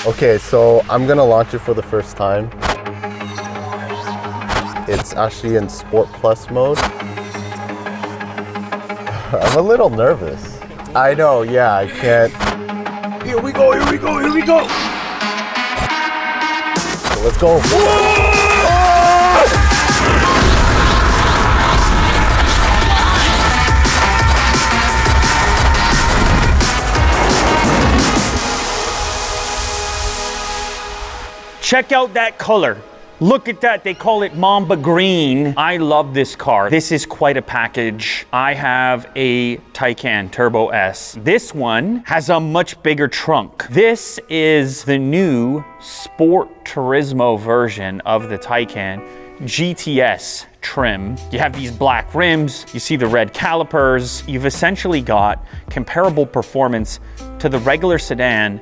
Okay, so I'm gonna launch it for the first time. It's actually in Sport Plus mode. I'm a little nervous. I know, yeah, I can't. Here we go, here we go, here we go. So let's go. Check out that color. Look at that, they call it Mamba Green. I love this car. This is quite a package. I have a Taycan Turbo S. This one has a much bigger trunk. This is the new Sport Turismo version of the Taycan GTS trim. You have these black rims, you see the red calipers. You've essentially got comparable performance to the regular sedan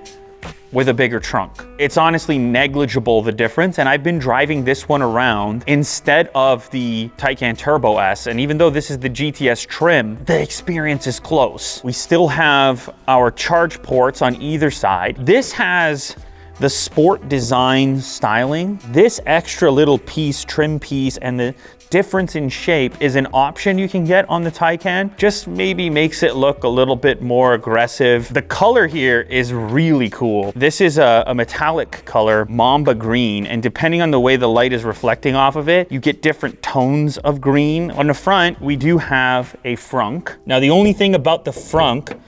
with a bigger trunk. It's honestly negligible, the difference, and I've been driving this one around instead of the Taycan Turbo S, and even though this is the GTS trim, the experience is close. We still have our charge ports on either side. This has the sport design styling. This extra little piece, trim piece, and the difference in shape is an option you can get on the Taycan. Just maybe makes it look a little bit more aggressive. The color here is really cool. This is a metallic color, Mamba Green, and depending on the way the light is reflecting off of it, you get different tones of green. On the front, we do have a frunk. Now, the only thing about the frunk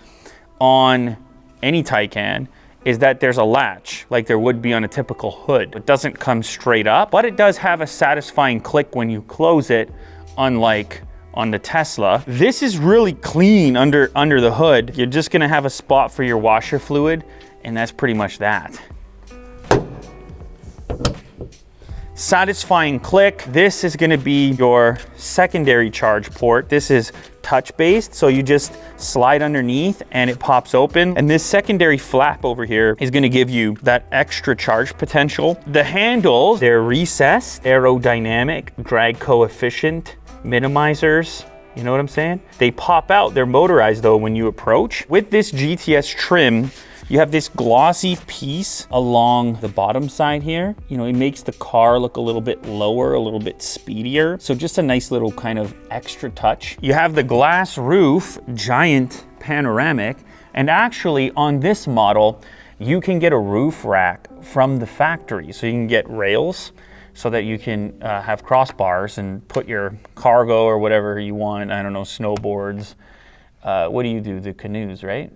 on any Taycan is that there's a latch, like there would be on a typical hood. It doesn't come straight up, but it does have a satisfying click when you close it, unlike on the Tesla. This is really clean under the hood. You're just gonna have a spot for your washer fluid, and that's pretty much that. Satisfying click. This is gonna be your secondary charge port. This is touch-based, so you just slide underneath and it pops open. And this secondary flap over here is gonna give you that extra charge potential. The handles, they're recessed, aerodynamic, drag coefficient, minimizers. You know what I'm saying? They pop out. They're motorized though when you approach. With this GTS trim, you have this glossy piece along the bottom side here. You know, it makes the car look a little bit lower, a little bit speedier. So just a nice little kind of extra touch. You have the glass roof, giant panoramic, and actually on this model, you can get a roof rack from the factory. So you can get rails so that you can have crossbars and put your cargo or whatever you want, I don't know, snowboards. What do you do? The canoes, right?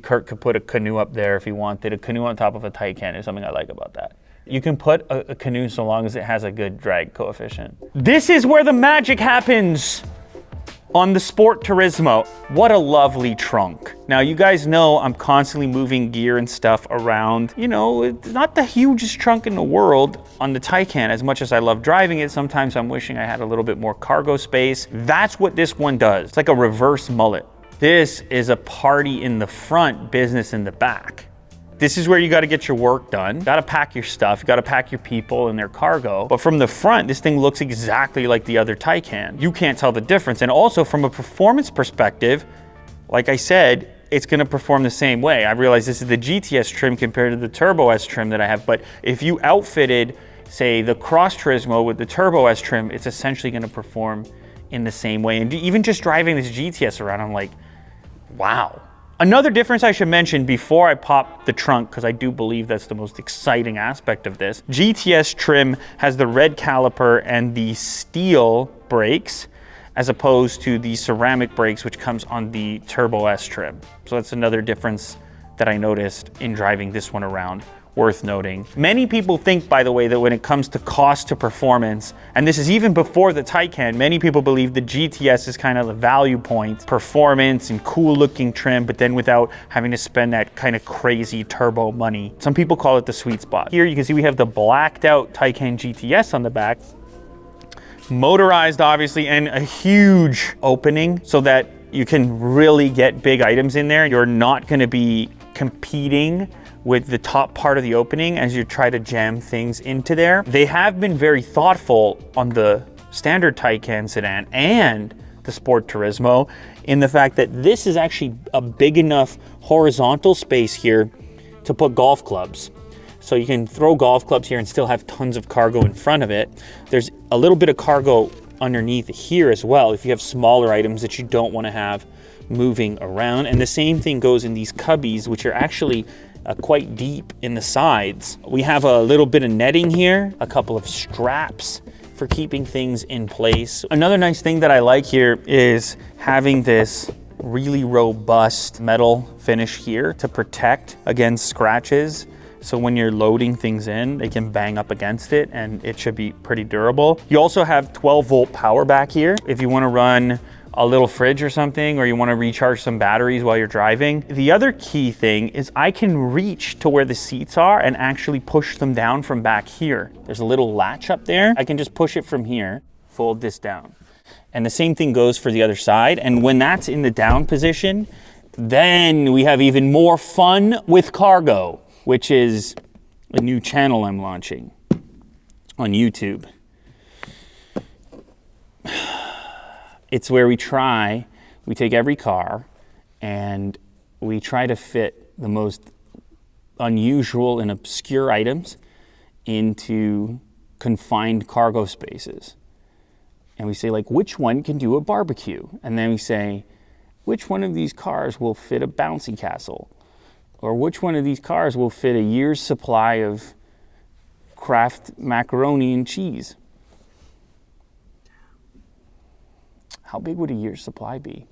Kurt could put a canoe up there if he wanted. A canoe on top of a Taycan is something I like about that. You can put a canoe so long as it has a good drag coefficient. This is where the magic happens on the Sport Turismo. What a lovely trunk. Now, you guys know I'm constantly moving gear and stuff around. You know, it's not the hugest trunk in the world on the Taycan. As much as I love driving it, sometimes I'm wishing I had a little bit more cargo space. That's what this one does. It's like a reverse mullet. This is a party in the front, business in the back. This is where you gotta get your work done. You gotta pack your stuff, you gotta pack your people and their cargo. But from the front, this thing looks exactly like the other Taycan. You can't tell the difference. And also from a performance perspective, like I said, it's gonna perform the same way. I realize this is the GTS trim compared to the Turbo S trim that I have, but if you outfitted, say, the Cross Turismo with the Turbo S trim, it's essentially gonna perform in the same way. And even just driving this GTS around, I'm like, wow. Another difference I should mention before I pop the trunk, because I do believe that's the most exciting aspect of this. GTS trim has the red caliper and the steel brakes, as opposed to the ceramic brakes, which comes on the Turbo S trim. So that's another difference that I noticed in driving this one around. Worth noting. Many people think, by the way, that when it comes to cost to performance, and this is even before the Taycan, many people believe the GTS is kind of the value point, performance and cool looking trim, but then without having to spend that kind of crazy turbo money. Some people call it the sweet spot. Here you can see we have the blacked out Taycan GTS on the back, motorized obviously, and a huge opening so that you can really get big items in there. You're not gonna be competing with the top part of the opening as you try to jam things into there. They have been very thoughtful on the standard Taycan sedan and the Sport Turismo in the fact that this is actually a big enough horizontal space here to put golf clubs. So you can throw golf clubs here and still have tons of cargo in front of it. There's a little bit of cargo underneath here as well if you have smaller items that you don't want to have moving around. And the same thing goes in these cubbies, which are actually quite deep in the sides. We have a little bit of netting here, a couple of straps for keeping things in place. Another nice thing that I like here is having this really robust metal finish here to protect against scratches. So when you're loading things in, they can bang up against it and it should be pretty durable. You also have 12-volt power back here if you want to run a little fridge or something, or you want to recharge some batteries while you're driving. The other key thing is I can reach to where the seats are and actually push them down from back here. There's a little latch up there. I can just push it from here, fold this down. And the same thing goes for the other side. And when that's in the down position, then we have even more fun with cargo, which is a new channel I'm launching on YouTube. It's where we take every car and we try to fit the most unusual and obscure items into confined cargo spaces. And we say, like, which one can do a barbecue? And then we say, which one of these cars will fit a bouncy castle? Or which one of these cars will fit a year's supply of Kraft macaroni and cheese? How big would a year's supply be?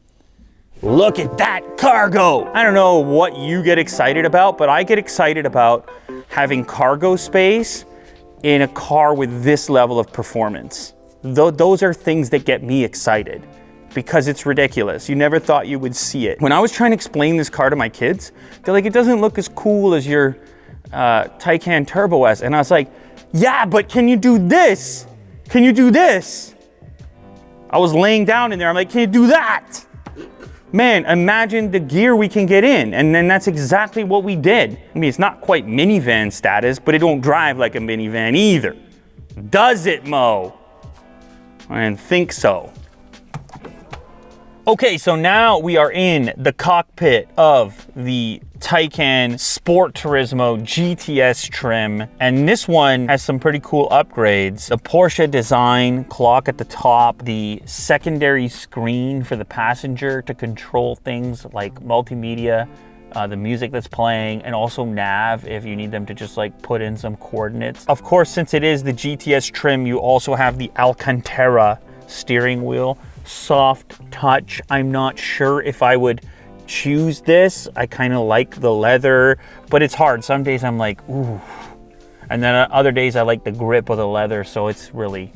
Look at that cargo! I don't know what you get excited about, but I get excited about having cargo space in a car with this level of performance. Those are things that get me excited because it's ridiculous. You never thought you would see it. When I was trying to explain this car to my kids, they're like, it doesn't look as cool as your Taycan Turbo S. And I was like, yeah, but can you do this? Can you do this? I was laying down in there, I'm like, can you do that? Man, imagine the gear we can get in. And then that's exactly what we did. I mean, it's not quite minivan status, but it don't drive like a minivan either. Does it, Mo? I didn't think so. Okay, so now we are in the cockpit of the Taycan Sport Turismo GTS trim, and this one has some pretty cool upgrades. The Porsche design clock at the top, the secondary screen for the passenger to control things like multimedia, the music that's playing, and also nav if you need them to just like put in some coordinates. Of course, since it is the GTS trim, you also have the Alcantara steering wheel. Soft touch. I'm not sure if I would choose this. I kind of like the leather, but it's hard. Some days I'm like, ooh. And then other days I like the grip of the leather. So it's really,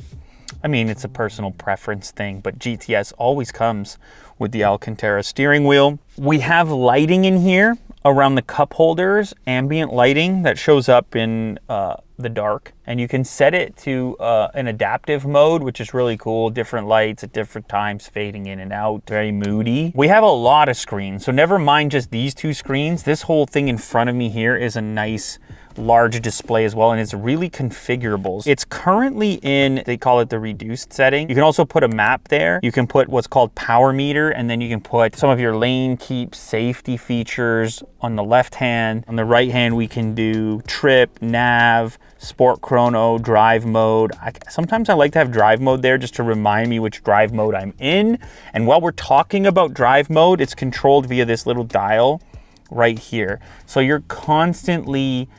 I mean, it's a personal preference thing, but GTS always comes with the Alcantara steering wheel. We have lighting in here around the cup holders, ambient lighting that shows up in the dark, and you can set it to an adaptive mode, which is really cool. Different lights at different times, fading in and out, very moody. We have a lot of screens, so never mind just these two screens. This whole thing in front of me here is a nice large display as well, and it's really configurable. It's currently in, they call it the reduced setting. You can also put a map there. You can put what's called power meter, and then you can put some of your lane keep safety features on the left hand. On the right hand, we can do trip, nav, sport chrono, drive mode. Sometimes I like to have drive mode there just to remind me which drive mode I'm in. And while we're talking about drive mode, it's controlled via this little dial right here. So you're constantly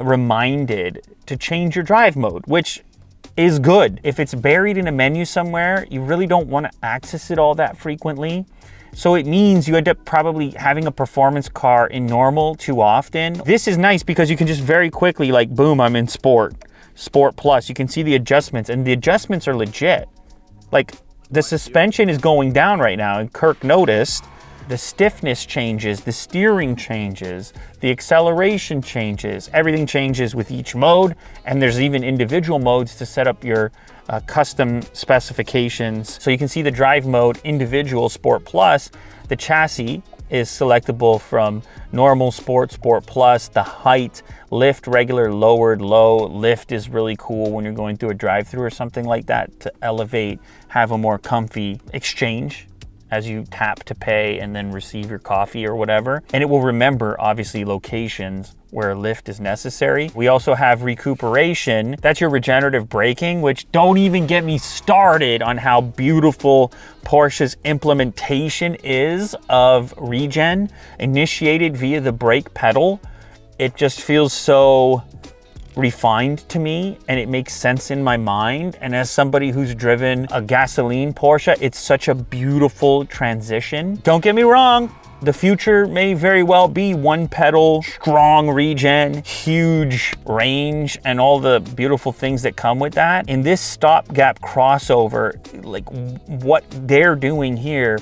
reminded to change your drive mode, which is good. If it's buried in a menu somewhere, you really don't want to access it all that frequently. So it means you end up probably having a performance car in normal too often. This is nice because you can just very quickly, like, boom, I'm in Sport Plus. You can see the adjustments, and the adjustments are legit. Like, the suspension is going down right now, and Kirk noticed. The stiffness changes, the steering changes, the acceleration changes, everything changes with each mode, and there's even individual modes to set up your custom specifications. So you can see the drive mode, individual, Sport Plus. The chassis is selectable from normal, Sport, Sport Plus, the height, lift, regular, lowered, low. Lift is really cool when you're going through a drive-through or something like that to elevate, have a more comfy exchange as you tap to pay and then receive your coffee or whatever. And it will remember, obviously, locations where a lift is necessary. We also have recuperation. That's your regenerative braking, which don't even get me started on how beautiful Porsche's implementation is of regen initiated via the brake pedal. It just feels so refined to me, and it makes sense in my mind. And as somebody who's driven a gasoline Porsche, it's such a beautiful transition. Don't get me wrong, the future may very well be one pedal, strong regen, huge range, and all the beautiful things that come with that. In this stopgap crossover, like what they're doing here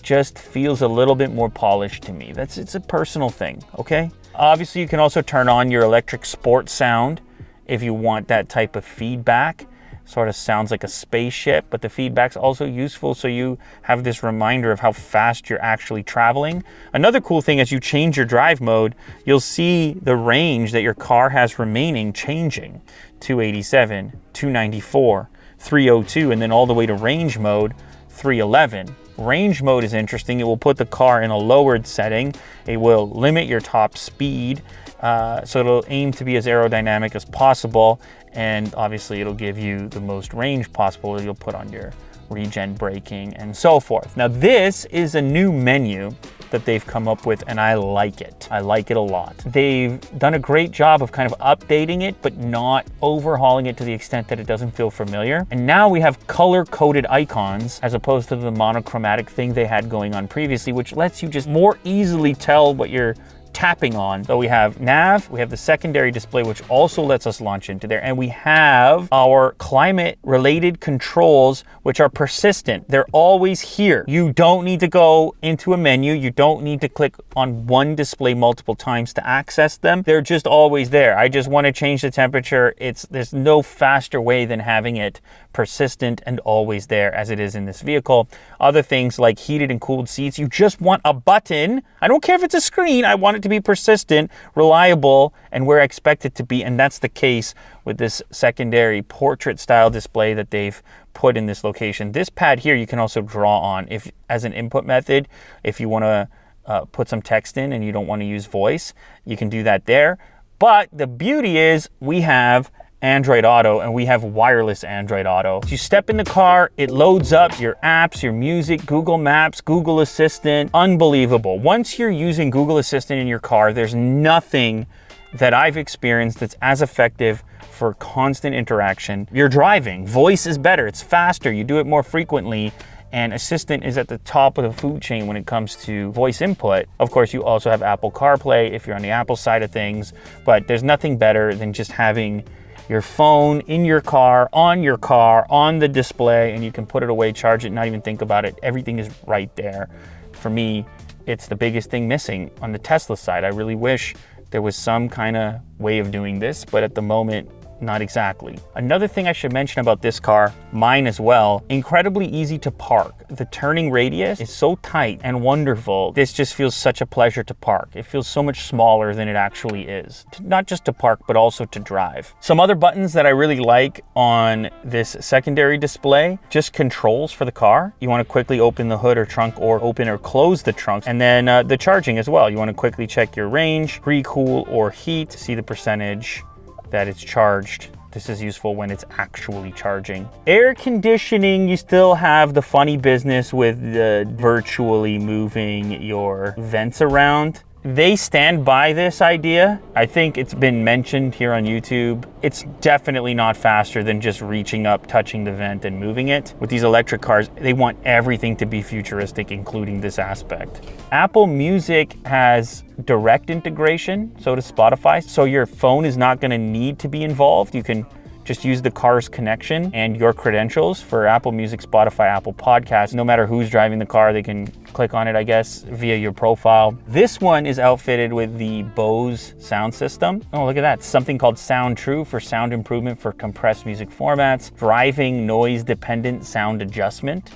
just feels a little bit more polished to me. It's a personal thing, okay? Obviously, you can also turn on your electric sport sound if you want that type of feedback. Sort of sounds like a spaceship, but the feedback's also useful so you have this reminder of how fast you're actually traveling. Another cool thing, as you change your drive mode, you'll see the range that your car has remaining changing. 287, 294, 302, and then all the way to range mode, 311. Range mode is interesting. It will put the car in a lowered setting. It will limit your top speed, so it'll aim to be as aerodynamic as possible, and obviously it'll give you the most range possible. You'll put on your regen braking and so forth. Now this is a new menu that they've come up with, and I like it. I like it a lot. They've done a great job of kind of updating it, but not overhauling it to the extent that it doesn't feel familiar. And now we have color-coded icons as opposed to the monochromatic thing they had going on previously, which lets you just more easily tell what you're tapping on. So we have nav, we have the secondary display, which also lets us launch into there, and we have our climate related controls, which are persistent. They're always here. You don't need to go into a menu. You don't need to click on one display multiple times to access them. They're just always there. I just want to change the temperature. There's no faster way than having it persistent and always there as it is in this vehicle. Other things like heated and cooled seats, you just want a button. I don't care if it's a screen. I want it to be persistent, reliable, and where I expect it to be. And that's the case with this secondary portrait style display that they've put in this location. This pad here you can also draw on if as an input method. If you want to put some text in and you don't want to use voice, you can do that there. But the beauty is we have Android Auto, and we have wireless Android Auto. You step in the car, it loads up your apps, your music, Google Maps, Google Assistant. Unbelievable. Once you're using Google Assistant in your car, there's nothing that I've experienced that's as effective for constant interaction. You're driving. Voice is better. It's faster. You do it more frequently. And Assistant is at the top of the food chain when it comes to voice input. Of course, you also have Apple CarPlay if you're on the Apple side of things, but there's nothing better than just having your phone in your car, on the display, and you can put it away, charge it, not even think about it. Everything is right there. For me, it's the biggest thing missing on the Tesla side. I really wish there was some kind of way of doing this, but at the moment, not exactly. Another thing I should mention about this car, mine as well, incredibly easy to park. The turning radius is so tight and wonderful. This just feels such a pleasure to park. It feels so much smaller than it actually is. Not just to park, but also to drive. Some other buttons that I really like on this secondary display, just controls for the car. You want to quickly open the hood or trunk, or open or close the trunk. And then the charging as well. You want to quickly check your range, pre-cool or heat, see the percentage that it's charged. This is useful when it's actually charging. Air conditioning, you still have the funny business with the virtually moving your vents around. They stand by this idea. I think it's been mentioned here on YouTube. It's definitely not faster than just reaching up, touching the vent and moving it. With these electric cars, they want everything to be futuristic, including this aspect. Apple Music has direct integration, so does Spotify. So your phone is not gonna need to be involved. You can just use the car's connection and your credentials for Apple Music, Spotify, Apple Podcasts. No matter who's driving the car, they can click on it, I guess, via your profile. This one is outfitted with the Bose sound system. Oh, look at that. Something called Sound True for sound improvement for compressed music formats. Driving noise dependent sound adjustment,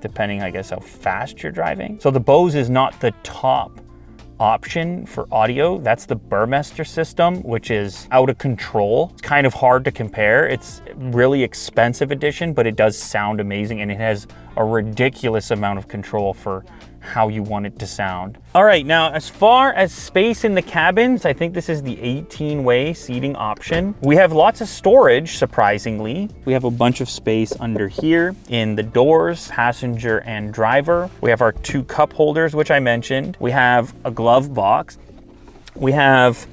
depending, I guess, how fast you're driving. So the Bose is not the top option for audio. That's the Burmester system, which is out of control. It's kind of hard to compare. It's a really expensive edition, but it does sound amazing, and it has a ridiculous amount of control for how you want it to sound. All right, now as far as space in the cabins, I think this is the 18-way seating option. We have lots of storage, surprisingly. We have a bunch of space under here in the doors, passenger and driver. We have our 2 cup holders, which I mentioned. We have a glove box. We have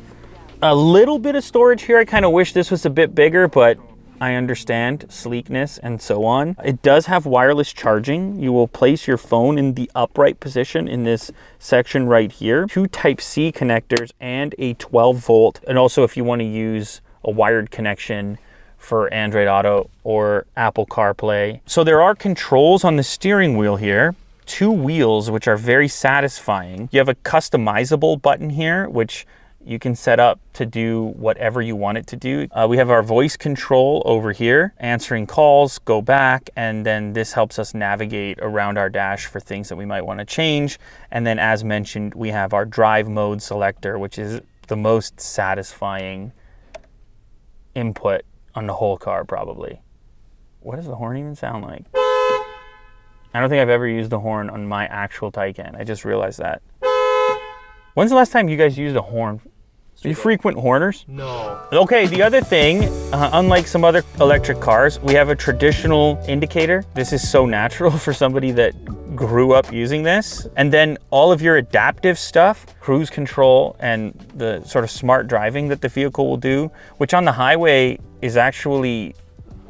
a little bit of storage here. I kind of wish this was a bit bigger, but I understand sleekness and so on. It does have wireless charging. You will place your phone in the upright position in this section right here. 2 Type-C connectors and a 12 volt. And also if you want to use a wired connection for Android Auto or Apple CarPlay. So there are controls on the steering wheel here. 2 wheels, which are very satisfying. You have a customizable button here, which you can set up to do whatever you want it to do. We have our voice control over here, answering calls, go back, and then this helps us navigate around our dash for things that we might want to change. And then as mentioned, we have our drive mode selector, which is the most satisfying input on the whole car probably. What does the horn even sound like? I don't think I've ever used the horn on my actual Taycan. I just realized that. When's the last time you guys used a horn? Are you frequent horners? No. Okay, the other thing, unlike some other electric cars, we have a traditional indicator. This is so natural for somebody that grew up using this. And then all of your adaptive stuff, cruise control and the sort of smart driving that the vehicle will do, which on the highway is actually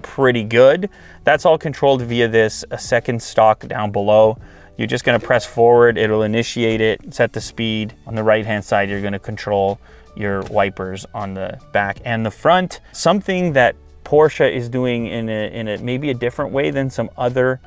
pretty good. That's all controlled via this second stalk down below. You're just gonna press forward, it'll initiate it, set the speed. On the right-hand side, you're gonna control your wipers on the back and the front. Something that Porsche is doing in a maybe a different way than some other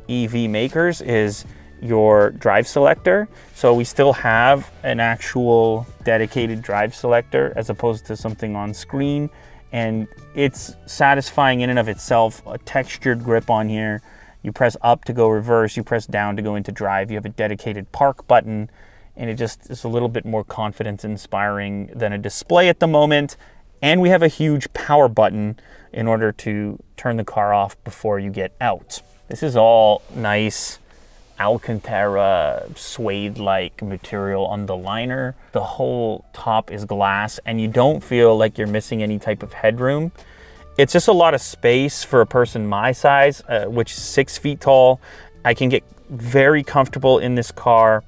EV makers is your drive selector. So we still have an actual dedicated drive selector as opposed to something on screen. And it's satisfying in and of itself. A textured grip on here. You press up to go reverse, you press down to go into drive. You have a dedicated park button, and it just is a little bit more confidence inspiring than a display at the moment. And we have a huge power button in order to turn the car off before you get out. This is all nice Alcantara suede-like material on the liner. The whole top is glass, and you don't feel like you're missing any type of headroom. It's just a lot of space for a person my size, which is 6 feet tall. I can get very comfortable in this car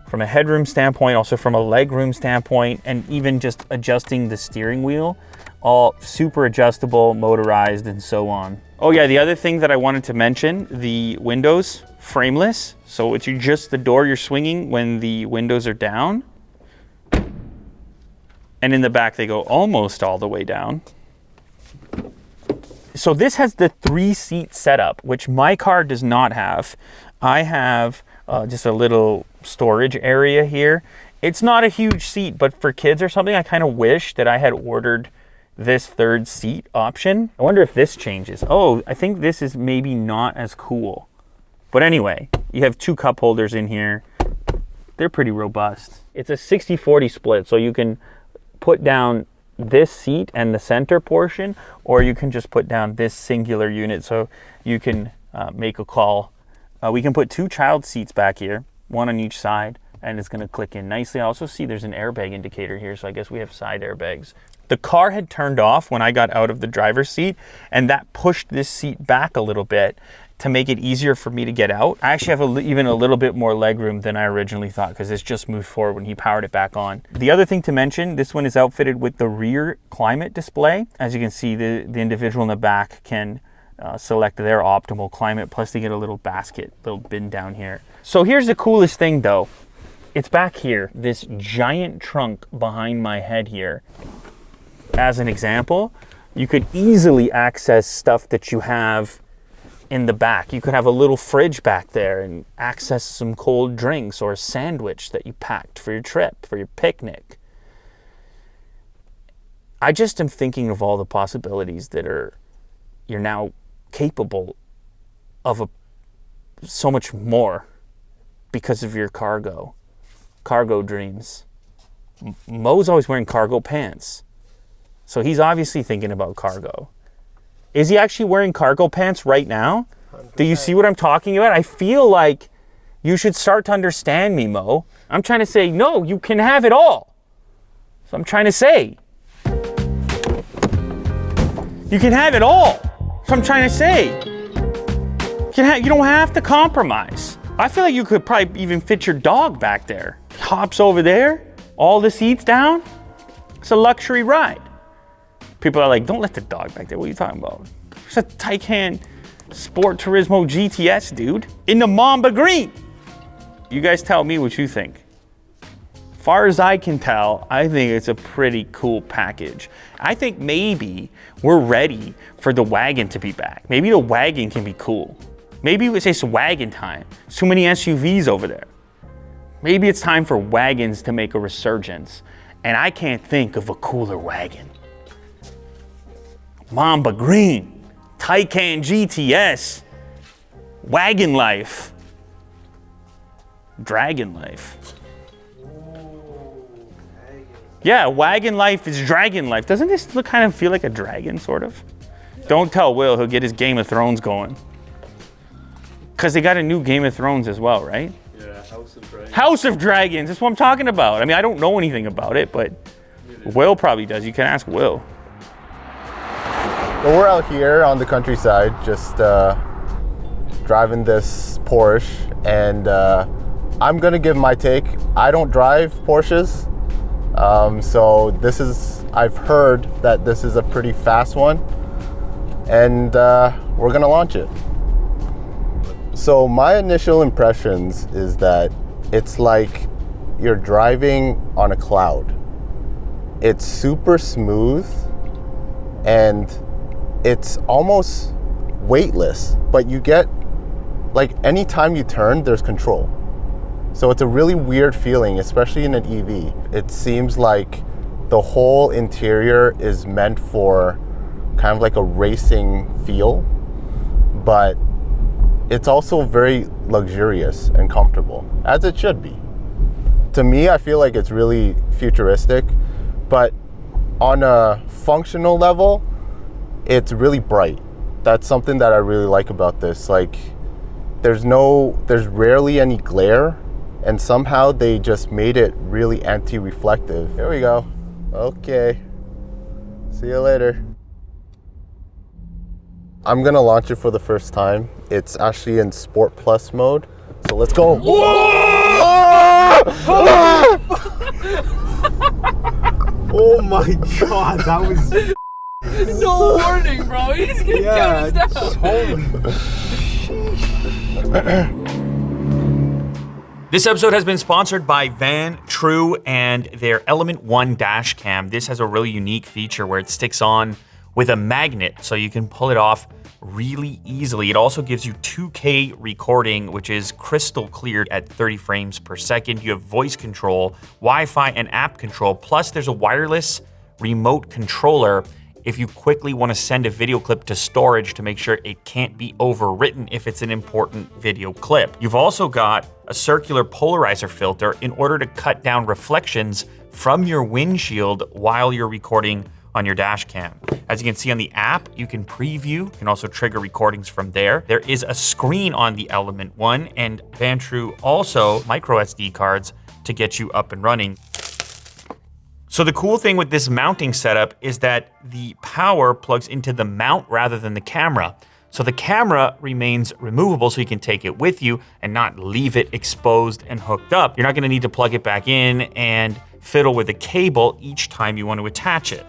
from a headroom standpoint, also from a legroom standpoint, and even just adjusting the steering wheel, all super adjustable, motorized, and so on. Oh yeah, the other thing that I wanted to mention, the windows, frameless. So it's just the door you're swinging when the windows are down. And in the back, they go almost all the way down. So this has the 3-seat setup, which my car does not have. I have just a little storage area here. It's not a huge seat, but for kids or something, I kind of wish that I had ordered this 3rd seat option. I wonder if this changes. Oh, I think this is maybe not as cool. But anyway, you have 2 cup holders in here. They're pretty robust. It's a 60-40 split, so you can put down this seat and the center portion, or you can just put down this singular unit so you can make a call. We can put 2 child seats back here, 1 on each side, and it's gonna click in nicely. I also see there's an airbag indicator here, so I guess we have side airbags. The car had turned off when I got out of the driver's seat, and that pushed this seat back a little bit to make it easier for me to get out. I actually have even a little bit more legroom than I originally thought, because this just moved forward when he powered it back on. The other thing to mention, this one is outfitted with the rear climate display. As you can see, the individual in the back can select their optimal climate, plus they get a little basket, little bin down here. So here's the coolest thing though. It's back here, this giant trunk behind my head here. As an example, you could easily access stuff that you have in the back. You could have a little fridge back there and access some cold drinks or a sandwich that you packed for your trip, for your picnic. I just am thinking of all the possibilities that you're now capable of so much more because of your cargo dreams. Mo's always wearing cargo pants. So he's obviously thinking about cargo. Is he actually wearing cargo pants right now? 100%. Do you see what I'm talking about? I feel like you should start to understand me, Mo. I'm trying to say, no, you can have it all. So I'm trying to say. You can have it all. So I'm trying to say. You don't have to compromise. I feel like you could probably even fit your dog back there. Hops over there, all the seats down. It's a luxury ride. People are like, don't let the dog back there. What are you talking about? It's a Taycan Sport Turismo GTS, dude, in the Mamba Green. You guys tell me what you think. Far as I can tell, I think it's a pretty cool package. I think maybe we're ready for the wagon to be back. Maybe the wagon can be cool. Maybe it's just wagon time. There's too many SUVs over there. Maybe it's time for wagons to make a resurgence. And I can't think of a cooler wagon. Mamba Green, Taycan GTS, wagon life, dragon life. Yeah, wagon life is dragon life. Doesn't this kind of feel like a dragon, sort of? Don't tell Will, he'll get his Game of Thrones going. Because they got a new Game of Thrones as well, right? Yeah, House of Dragons. House of Dragons, that's what I'm talking about. I mean, I don't know anything about it, but Will probably does. You can ask Will. Well, we're out here on the countryside, just driving this Porsche, and I'm gonna give my take. I don't drive Porsches, so I've heard that this is a pretty fast one, and we're gonna launch it. So my initial impressions is that it's like you're driving on a cloud. It's super smooth, and it's almost weightless, but you get, like, anytime you turn, there's control. So it's a really weird feeling, especially in an EV. It seems like the whole interior is meant for kind of like a racing feel, but it's also very luxurious and comfortable, as it should be. To me, I feel like it's really futuristic, but on a functional level, it's really bright. That's something that I really like about this. Like, there's rarely any glare, and somehow they just made it really anti-reflective. Here we go. Okay. See you later. I'm gonna launch it for the first time. It's actually in Sport Plus mode. So let's go. Oh my god, that was... No warning, bro. He's gonna count us down. This episode has been sponsored by Van True and their Element 1 dash cam. This has a really unique feature where it sticks on with a magnet, so you can pull it off really easily. It also gives you 2K recording, which is crystal clear at 30 frames per second. You have voice control, Wi-Fi, and app control. Plus, there's a wireless remote controller if you quickly want to send a video clip to storage to make sure it can't be overwritten if it's an important video clip. You've also got a circular polarizer filter in order to cut down reflections from your windshield while you're recording on your dash cam. As you can see on the app, you can preview. You can also trigger recordings from there. There is a screen on the Element 1, and Van True also micro SD cards to get you up and running. So the cool thing with this mounting setup is that the power plugs into the mount rather than the camera. So the camera remains removable so you can take it with you and not leave it exposed and hooked up. You're not gonna need to plug it back in and fiddle with a cable each time you want to attach it.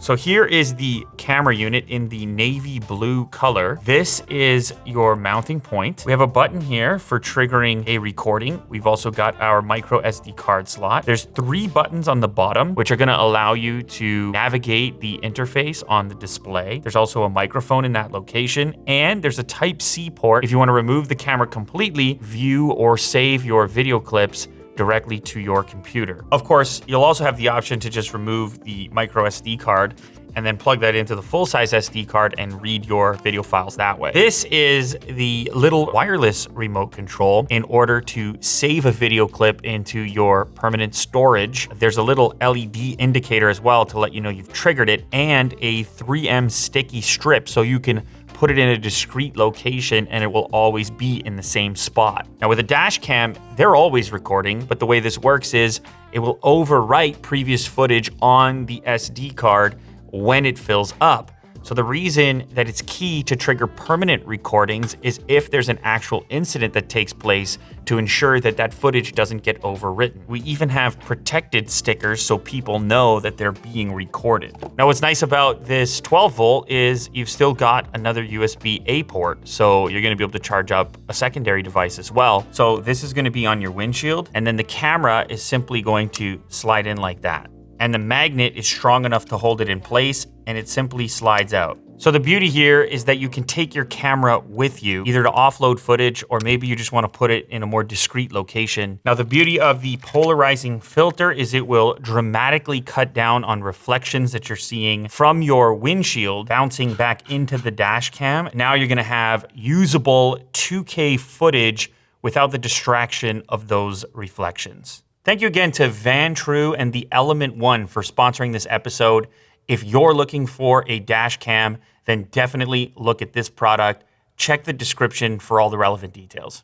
So here is the camera unit in the navy blue color. This is your mounting point. We have a button here for triggering a recording. We've also got our micro SD card slot. There's 3 buttons on the bottom, which are gonna allow you to navigate the interface on the display. There's also a microphone in that location, and there's a Type-C port if you wanna remove the camera completely, view or save your video clips directly to your computer. Of course, you'll also have the option to just remove the micro SD card and then plug that into the full-size SD card and read your video files that way. This is the little wireless remote control in order to save a video clip into your permanent storage. There's a little LED indicator as well to let you know you've triggered it, and a 3M sticky strip so you can put it in a discrete location and it will always be in the same spot. Now with a dash cam, they're always recording, but the way this works is it will overwrite previous footage on the SD card when it fills up. So the reason that it's key to trigger permanent recordings is if there's an actual incident that takes place to ensure that that footage doesn't get overwritten. We even have protected stickers so people know that they're being recorded. Now what's nice about this 12 volt is you've still got another USB-A port, so you're gonna be able to charge up a secondary device as well. So this is gonna be on your windshield, and then the camera is simply going to slide in like that. And the magnet is strong enough to hold it in place, and it simply slides out. So the beauty here is that you can take your camera with you, either to offload footage, or maybe you just want to put it in a more discreet location. Now the beauty of the polarizing filter is it will dramatically cut down on reflections that you're seeing from your windshield bouncing back into the dash cam. Now you're gonna have usable 2K footage without the distraction of those reflections. Thank you again to Van True and the Element One for sponsoring this episode. If you're looking for a dash cam, then definitely look at this product. Check the description for all the relevant details.